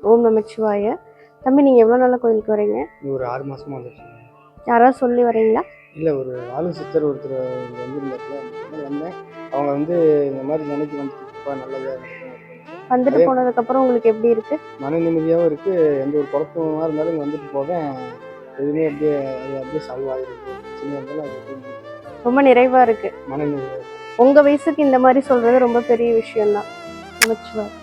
ஓம் நமச்சிவாய. தம்பி, நீங்கள் எவ்வளோ நாளாக கோயிலுக்கு வரீங்க? ஒரு 6 மாசமா வந்துச்சு. யாராவது சொல்லி வரீங்களா? இல்லை, ஒரு ஆளு சித்தர் ஒருத்தர் வந்துருந்தாப்புல. வந்தேன். அவங்க வந்து இந்த மாதிரி நினைக்கி வந்துட்டுப்பா, நல்லதாக இருக்கும். வந்துட்டு போனதுக்கப்புறம் உங்களுக்கு எப்படி இருக்கு? மன நிம்மதியாகவும் இருக்கு. எந்த ஒரு குழப்பமா இருந்தாலும் இங்கே வந்துட்டு போவேன். எதுவுமே அப்படியே அது அப்படியே சால்வ் ஆகிருக்கு. பிரச்சனையாக இருந்தாலும் அது ரொம்ப நிறைவாக இருக்கு. மன நிம்மதியாக இருக்கு. உங்கள் வயசுக்கு இந்த மாதிரி சொல்கிறது ரொம்ப பெரிய விஷயம்தான். நமச்சிவாய்.